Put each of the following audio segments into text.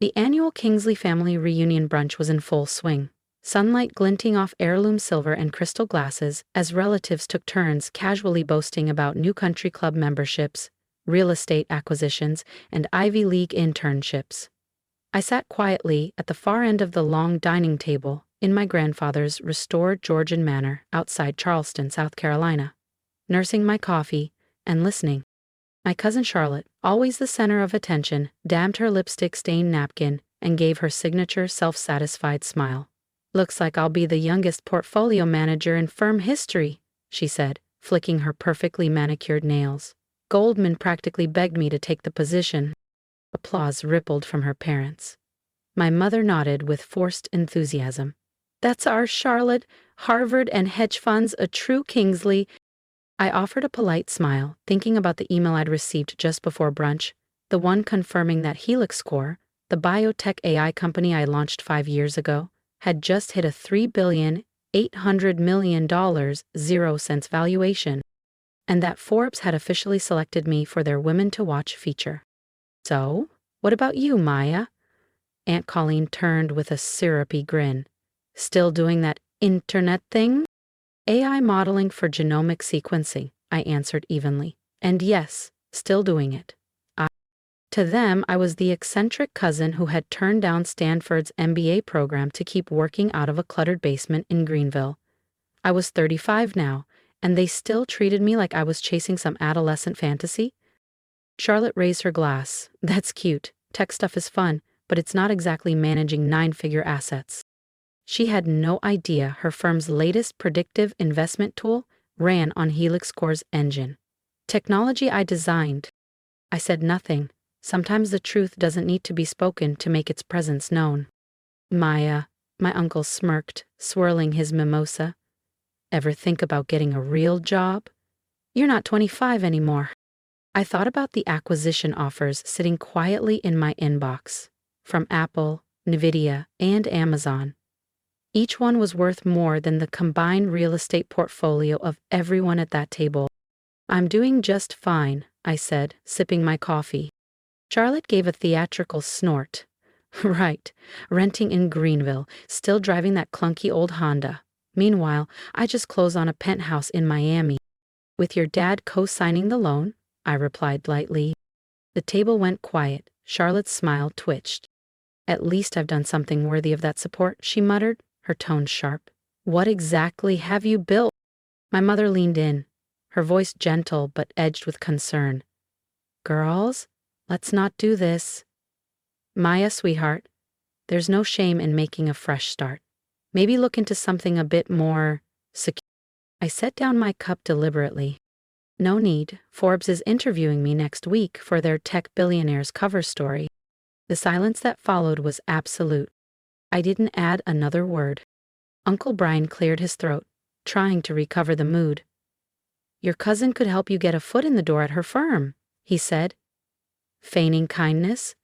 The annual Kingsley family reunion brunch was in full swing, sunlight glinting off heirloom silver and crystal glasses as relatives took turns casually boasting about new country club memberships, real estate acquisitions, and Ivy League internships. I sat quietly at the far end of the long dining table in my grandfather's restored Georgian manor outside Charleston, South Carolina, nursing my coffee and listening. My cousin Charlotte, always the center of attention, dabbed her lipstick-stained napkin and gave her signature self-satisfied smile. "Looks like I'll be the youngest portfolio manager in firm history," she said, flicking her perfectly manicured nails. "Goldman practically begged me to take the position." Applause rippled from her parents. My mother nodded with forced enthusiasm. "That's our Charlotte, Harvard and hedge funds, a true Kingsley." I offered a polite smile, thinking about the email I'd received just before brunch, the one confirming that Helix score, the biotech AI company I launched 5 years ago, had just hit a $3,800,000,000 valuation, and that Forbes had officially selected me for their Women to Watch feature. "So, what about you, Maya?" Aunt Colleen turned with a syrupy grin. "Still doing that internet thing?" "AI modeling for genomic sequencing," I answered evenly. "And yes, still doing it." To them, I was the eccentric cousin who had turned down Stanford's MBA program to keep working out of a cluttered basement in Greenville. I was 35 now, and they still treated me like I was chasing some adolescent fantasy. Charlotte raised her glass. "That's cute. Tech stuff is fun, but it's not exactly managing 9-figure assets." She had no idea her firm's latest predictive investment tool ran on Helix Core's engine. "Technology I designed." I said nothing. Sometimes the truth doesn't need to be spoken to make its presence known. "Maya," my uncle smirked, swirling his mimosa. "Ever think about getting a real job? You're not 25 anymore." I thought about the acquisition offers sitting quietly in my inbox, from Apple, Nvidia, and Amazon. Each one was worth more than the combined real estate portfolio of everyone at that table. "I'm doing just fine," I said, sipping my coffee. Charlotte gave a theatrical snort. "Right, renting in Greenville, still driving that clunky old Honda. Meanwhile, I just closed on a penthouse in Miami." "With your dad co-signing the loan?" I replied lightly. The table went quiet. Charlotte's smile twitched. "At least I've done something worthy of that support," she muttered, her tone sharp. "What exactly have you built?" My mother leaned in, her voice gentle but edged with concern. "Girls, let's not do this." "Maya, sweetheart, there's no shame in making a fresh start. Maybe look into something a bit more secure." I set down my cup deliberately. "No need. Forbes is interviewing me next week for their Tech Billionaires cover story." The silence that followed was absolute. I didn't add another word. Uncle Brian cleared his throat, trying to recover the mood. "Your cousin could help you get a foot in the door at her firm," he said. "Feigning kindness?"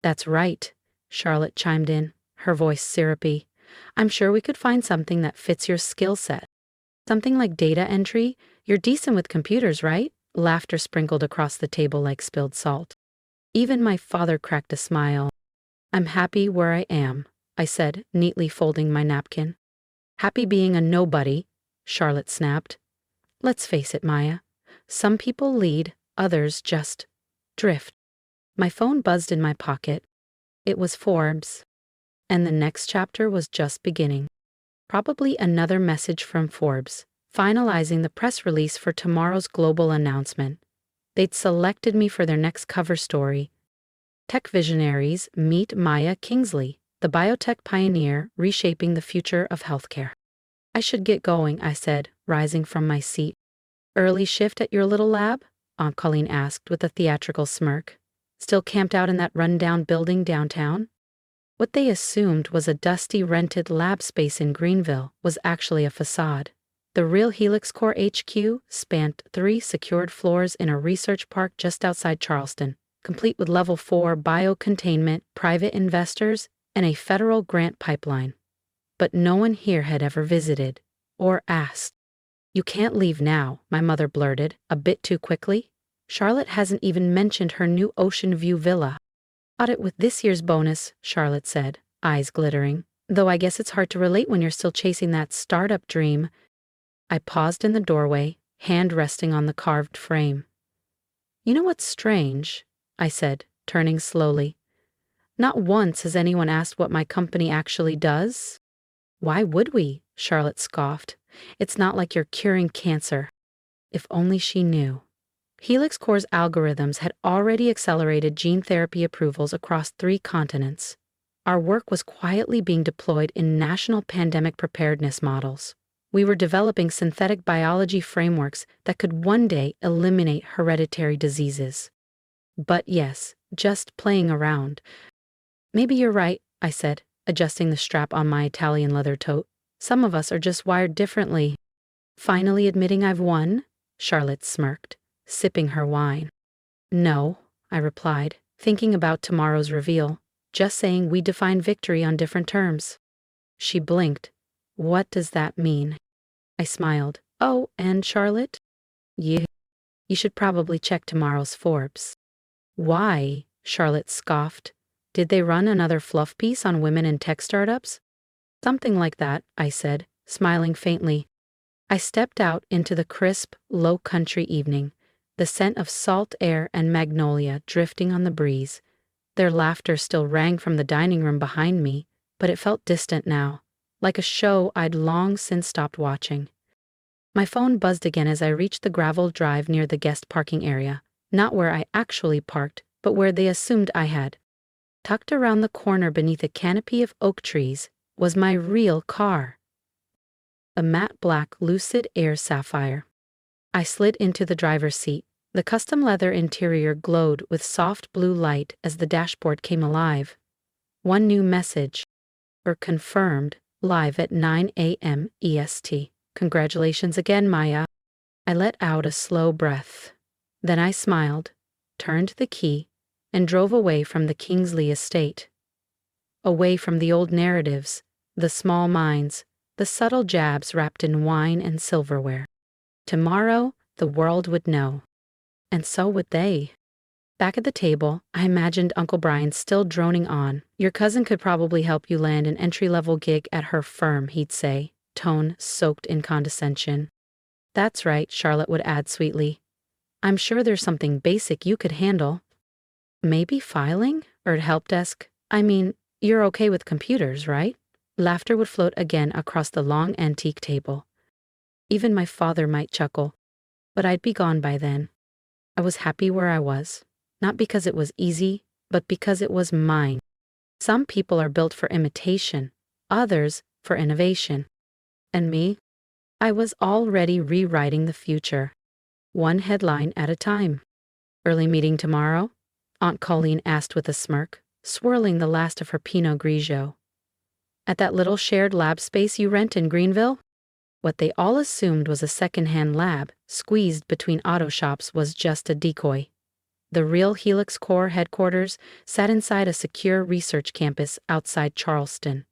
"That's right," Charlotte chimed in, her voice syrupy. "I'm sure we could find something that fits your skill set. Something like data entry. You're decent with computers, right?" Laughter sprinkled across the table like spilled salt. Even my father cracked a smile. "I'm happy where I am," I said, neatly folding my napkin. "Happy being a nobody," Charlotte snapped. "Let's face it, Maya. Some people lead, others just drift." My phone buzzed in my pocket. It was Forbes. And the next chapter was just beginning. Probably another message from Forbes, finalizing the press release for tomorrow's global announcement. They'd selected me for their next cover story. "Tech visionaries meet Maya Kingsley, the biotech pioneer reshaping the future of healthcare." "I should get going," I said, rising from my seat. "Early shift at your little lab?" Aunt Colleen asked with a theatrical smirk. "Still camped out in that run-down building downtown?" What they assumed was a dusty rented lab space in Greenville was actually a facade. The real Helix Core HQ spanned 3 secured floors in a research park just outside Charleston, complete with level 4 biocontainment, private investors, and a federal grant pipeline. But no one here had ever visited or asked. "You can't leave now," my mother blurted, a bit too quickly. "Charlotte hasn't even mentioned her new Ocean View villa." Audit with this year's bonus, Charlotte said, eyes glittering. Though I guess it's hard to relate when you're still chasing that startup dream. I paused in the doorway, hand resting on the carved frame. You know what's strange? I said, turning slowly. Not once has anyone asked what my company actually does. Why would we? Charlotte scoffed. It's not like you're curing cancer. If only she knew. Helix Core's algorithms had already accelerated gene therapy approvals across 3 continents. Our work was quietly being deployed in national pandemic preparedness models. We were developing synthetic biology frameworks that could one day eliminate hereditary diseases. But yes, just playing around. Maybe you're right, I said, adjusting the strap on my Italian leather tote. Some of us are just wired differently. Finally admitting I've won? Charlotte smirked, sipping her wine. No, I replied, thinking about tomorrow's reveal, just saying we define victory on different terms. She blinked. What does that mean? I smiled. Oh, and Charlotte? You should probably check tomorrow's Forbes. Why? Charlotte scoffed. Did they run another fluff piece on women in tech startups? Something like that, I said, smiling faintly. I stepped out into the crisp, low-country evening, the scent of salt air and magnolia drifting on the breeze. Their laughter still rang from the dining room behind me, but it felt distant now, like a show I'd long since stopped watching. My phone buzzed again as I reached the gravel drive near the guest parking area, not where I actually parked, but where they assumed I had. Tucked around the corner beneath a canopy of oak trees was my real car. A matte black Lucid Air Sapphire. I slid into the driver's seat. The custom leather interior glowed with soft blue light as the dashboard came alive. One new message, confirmed, live at 9 a.m. EST. Congratulations again, Maya. I let out a slow breath. Then I smiled, turned the key, and drove away from the Kingsley Estate. Away from the old narratives, the small minds, the subtle jabs wrapped in wine and silverware. Tomorrow, the world would know. And so would they. Back at the table, I imagined Uncle Brian still droning on. Your cousin could probably help you land an entry-level gig at her firm, he'd say, tone soaked in condescension. That's right, Charlotte would add sweetly. I'm sure there's something basic you could handle. Maybe filing? Or at help desk? I mean, you're okay with computers, right? Laughter would float again across the long antique table. Even my father might chuckle. But I'd be gone by then. I was happy where I was. Not because it was easy, but because it was mine. Some people are built for imitation, others for innovation. And me? I was already rewriting the future. One headline at a time. Early meeting tomorrow? Aunt Colleen asked with a smirk, swirling the last of her Pinot Grigio. At that little shared lab space you rent in Greenville? What they all assumed was a second-hand lab, squeezed between auto shops, was just a decoy. The real Helix Core headquarters sat inside a secure research campus outside Charleston,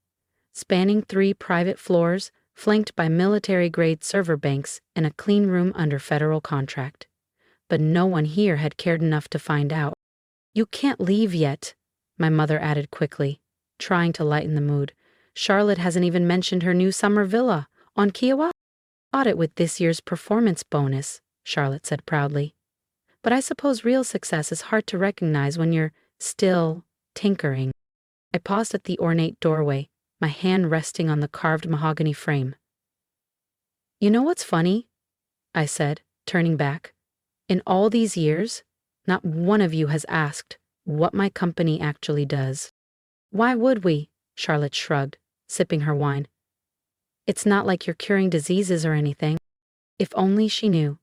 spanning 3 private floors, flanked by military-grade server banks and a clean room under federal contract. But no one here had cared enough to find out. You can't leave yet, my mother added quickly, trying to lighten the mood. Charlotte hasn't even mentioned her new summer villa on Kiowa. Audit with this year's performance bonus, Charlotte said proudly. But I suppose real success is hard to recognize when you're still tinkering. I paused at the ornate doorway, my hand resting on the carved mahogany frame. You know what's funny? I said, turning back. In all these years, not one of you has asked what my company actually does. Why would we? Charlotte shrugged, sipping her wine. It's not like you're curing diseases or anything. If only she knew.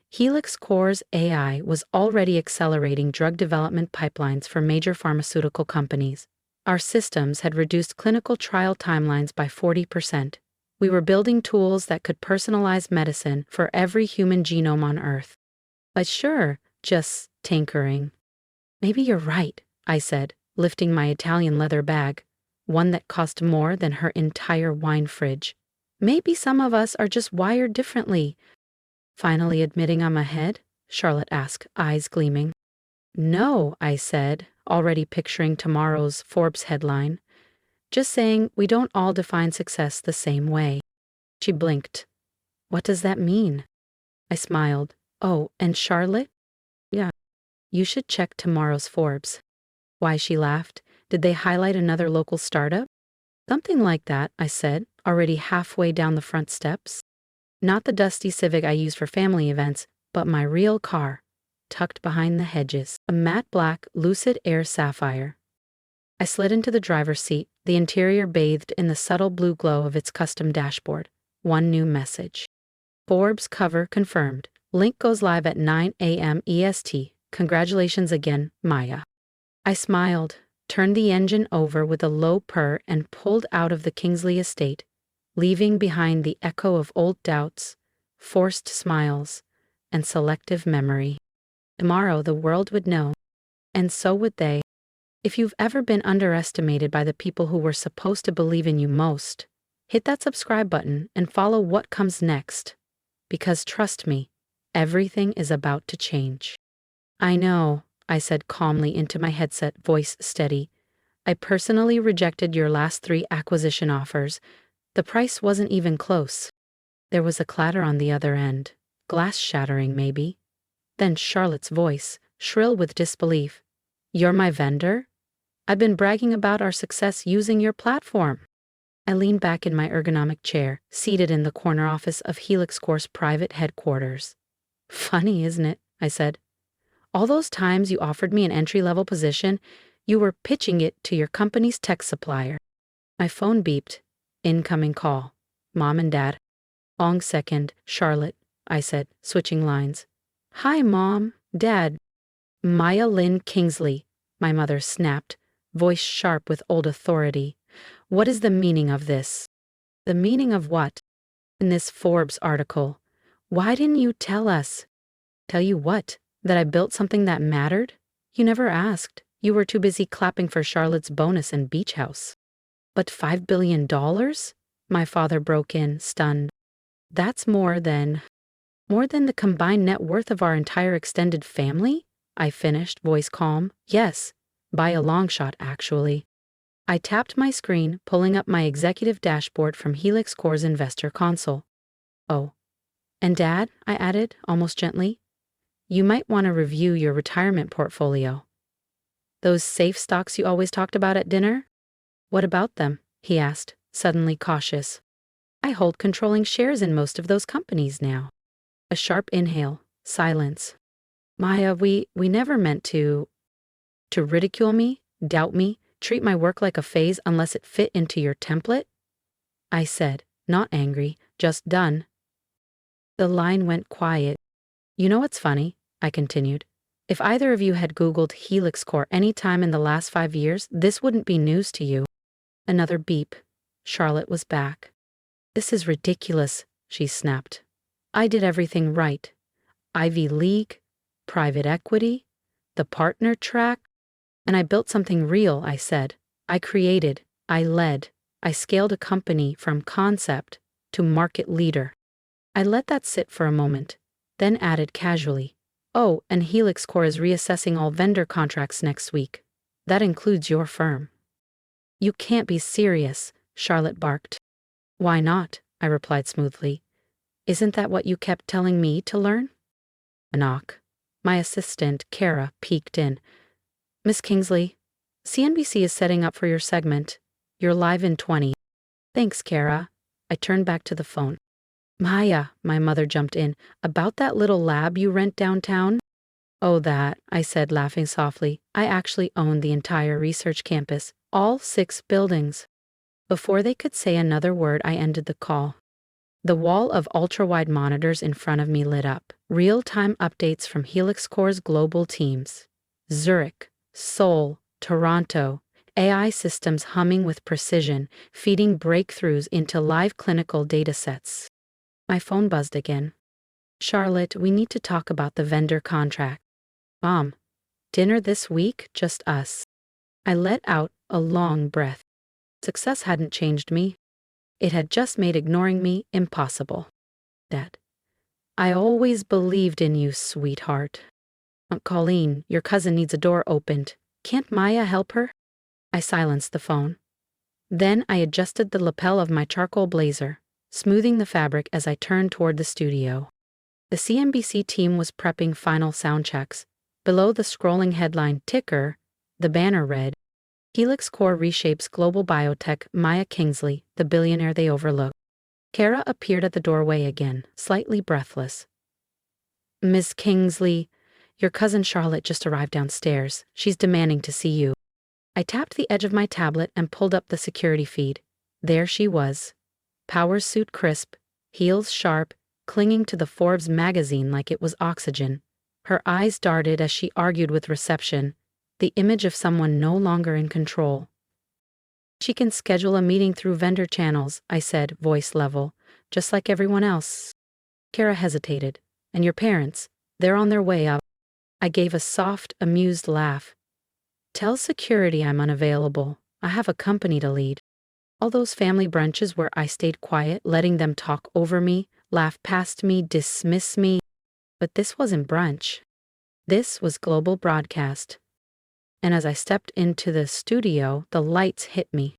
Helix Core's AI was already accelerating drug development pipelines for major pharmaceutical companies. Our systems had reduced clinical trial timelines by 40%. We were building tools that could personalize medicine for every human genome on Earth. But sure, just tinkering. Maybe you're right, I said, lifting my Italian leather bag, one that cost more than her entire wine fridge. Maybe some of us are just wired differently. Finally admitting I'm ahead? Charlotte asked, eyes gleaming. No, I said, already picturing tomorrow's Forbes headline. Just saying, we don't all define success the same way. She blinked. What does that mean? I smiled. Oh, and Charlotte? Yeah. You should check tomorrow's Forbes. Why, she laughed. Did they highlight another local startup? Something like that, I said, already halfway down the front steps. Not the dusty Civic I use for family events, but my real car, tucked behind the hedges, a matte black Lucid Air Sapphire. I slid into the driver's seat, the interior bathed in the subtle blue glow of its custom dashboard. One new message. Forbes cover confirmed. Link goes live at 9 a.m. EST. Congratulations again, Maya. I smiled, turned the engine over with a low purr and pulled out of the Kingsley Estate, leaving behind the echo of old doubts, forced smiles, and selective memory. Tomorrow the world would know, and so would they. If you've ever been underestimated by the people who were supposed to believe in you most, hit that subscribe button and follow what comes next. Because trust me, everything is about to change. I know, I said calmly into my headset, voice steady. I personally rejected your last 3 acquisition offers. The price wasn't even close. There was a clatter on the other end, glass shattering maybe. Then Charlotte's voice, shrill with disbelief. You're my vendor? I've been bragging about our success using your platform. I leaned back in my ergonomic chair, seated in the corner office of Helix Corp's private headquarters. Funny, isn't it? I said. All those times you offered me an entry-level position, you were pitching it to your company's tech supplier. My phone beeped. Incoming call. Mom and Dad. Long second, Charlotte, I said, switching lines. Hi, Mom, Dad. Maya Lynn Kingsley, my mother snapped, voice sharp with old authority. What is the meaning of this? The meaning of what? In this Forbes article. Why didn't you tell us? Tell you what? That I built something that mattered? You never asked. You were too busy clapping for Charlotte's bonus and beach house. But $5 billion? My father broke in, stunned. That's more than the combined net worth of our entire extended family? I finished, voice calm. Yes, by a long shot, actually. I tapped my screen, pulling up my executive dashboard from Helix Corp's investor console. Oh. And Dad, I added, almost gently, you might want to review your retirement portfolio. Those safe stocks you always talked about at dinner? What about them? He asked, suddenly cautious. I hold controlling shares in most of those companies now. A sharp inhale, silence. Maya, we never meant to ridicule me, doubt me, treat my work like a phase unless it fit into your template? I said, not angry, just done. The line went quiet. You know what's funny? I continued. If either of you had Googled Helix Corp any time in the last 5 years, this wouldn't be news to you. Another beep. Charlotte was back. This is ridiculous, she snapped. I did everything right. Ivy League, private equity, the partner track, and I built something real, I said. I created, I led, I scaled a company from concept to market leader. I let that sit for a moment, then added casually, oh, and Helix Corp is reassessing all vendor contracts next week. That includes your firm. You can't be serious, Charlotte barked. Why not? I replied smoothly. Isn't that what you kept telling me to learn? A knock. My assistant, Kara, peeked in. Miss Kingsley, CNBC is setting up for your segment. You're live in 20. Thanks, Kara. I turned back to the phone. Maya, my mother jumped in, about that little lab you rent downtown? Oh, that, I said, laughing softly. I actually own the entire research campus, all 6 buildings. Before they could say another word, I ended the call. The wall of ultra-wide monitors in front of me lit up. Real-time updates from Helix Corp's global teams. Zurich, Seoul, Toronto, AI systems humming with precision, feeding breakthroughs into live clinical datasets. My phone buzzed again. Charlotte, we need to talk about the vendor contract. Mom, dinner this week, just us. I let out a long breath. Success hadn't changed me. It had just made ignoring me impossible. Dad, I always believed in you, sweetheart. Colleen, your cousin needs a door opened. Can't Maya help her? I silenced the phone. Then I adjusted the lapel of my charcoal blazer, smoothing the fabric as I turned toward the studio. The CNBC team was prepping final sound checks. Below the scrolling headline ticker, the banner read, Helix core reshapes global biotech Maya Kingsley, the billionaire they overlooked. Kara appeared at the doorway again, slightly breathless. Miss Kingsley, your cousin Charlotte just arrived downstairs. She's demanding to see you. I tapped the edge of my tablet and pulled up the security feed. There she was. Power suit crisp, heels sharp, clinging to the Forbes magazine like it was oxygen. Her eyes darted as she argued with reception, the image of someone no longer in control. She can schedule a meeting through vendor channels, I said, voice level, just like everyone else. Kara hesitated. And your parents, they're on their way up. I gave a soft, amused laugh. Tell security I'm unavailable. I have a company to lead. All those family brunches where I stayed quiet, letting them talk over me, laugh past me, dismiss me. But this wasn't brunch. This was global broadcast. And as I stepped into the studio, the lights hit me.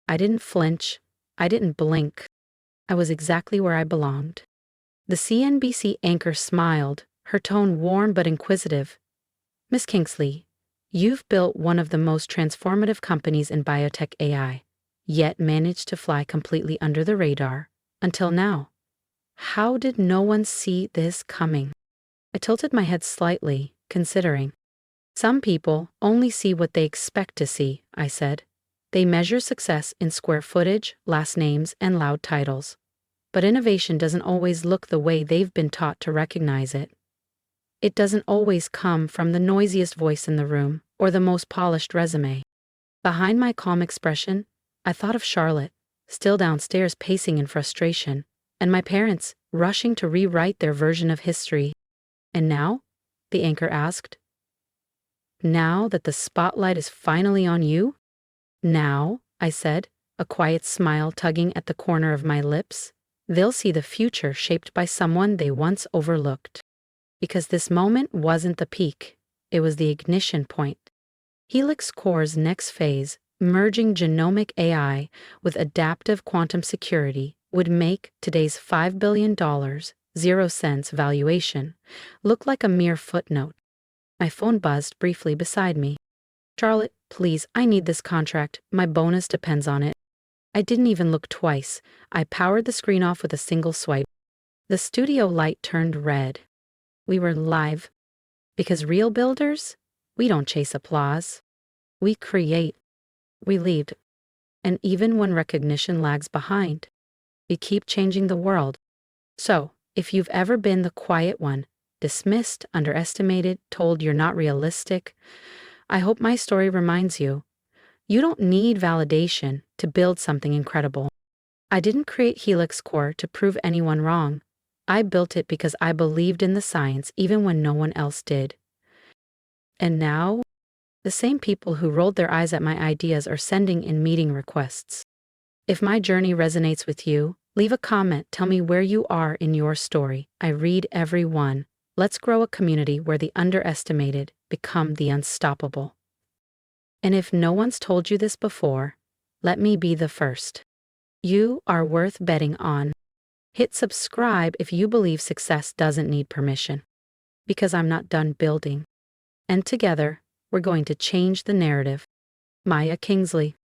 I didn't flinch. I didn't blink. I was exactly where I belonged. The CNBC anchor smiled, her tone warm but inquisitive. Miss Kingsley, you've built one of the most transformative companies in biotech AI, yet managed to fly completely under the radar, until now. How did no one see this coming? I tilted my head slightly, considering. Some people only see what they expect to see, I said. They measure success in square footage, last names, and loud titles. But innovation doesn't always look the way they've been taught to recognize it. It doesn't always come from the noisiest voice in the room or the most polished resume. Behind my calm expression, I thought of Charlotte, still downstairs pacing in frustration, and my parents rushing to rewrite their version of history. And now? The anchor asked. Now that the spotlight is finally on you? Now, I said, a quiet smile tugging at the corner of my lips. They'll see the future shaped by someone they once overlooked. Because this moment wasn't the peak, it was the ignition point. Helix Core's next phase, merging genomic AI with adaptive quantum security, would make today's $5 billion, 0 cents valuation look like a mere footnote. My phone buzzed briefly beside me. Charlotte, please, I need this contract. My bonus depends on it. I didn't even look twice. I powered the screen off with a single swipe. The studio light turned red. We were live. Because real builders, we don't chase applause. We create. We lead. And even when recognition lags behind, we keep changing the world. So, if you've ever been the quiet one, dismissed, underestimated, told you're not realistic, I hope my story reminds you. You don't need validation to build something incredible. I didn't create Helix Core to prove anyone wrong. I built it because I believed in the science even when no one else did. And now, the same people who rolled their eyes at my ideas are sending in meeting requests. If my journey resonates with you, leave a comment, tell me where you are in your story. I read every one. Let's grow a community where the underestimated become the unstoppable. And if no one's told you this before, let me be the first. You are worth betting on. Hit subscribe if you believe success doesn't need permission. Because I'm not done building. And together, we're going to change the narrative. Maya Kingsley.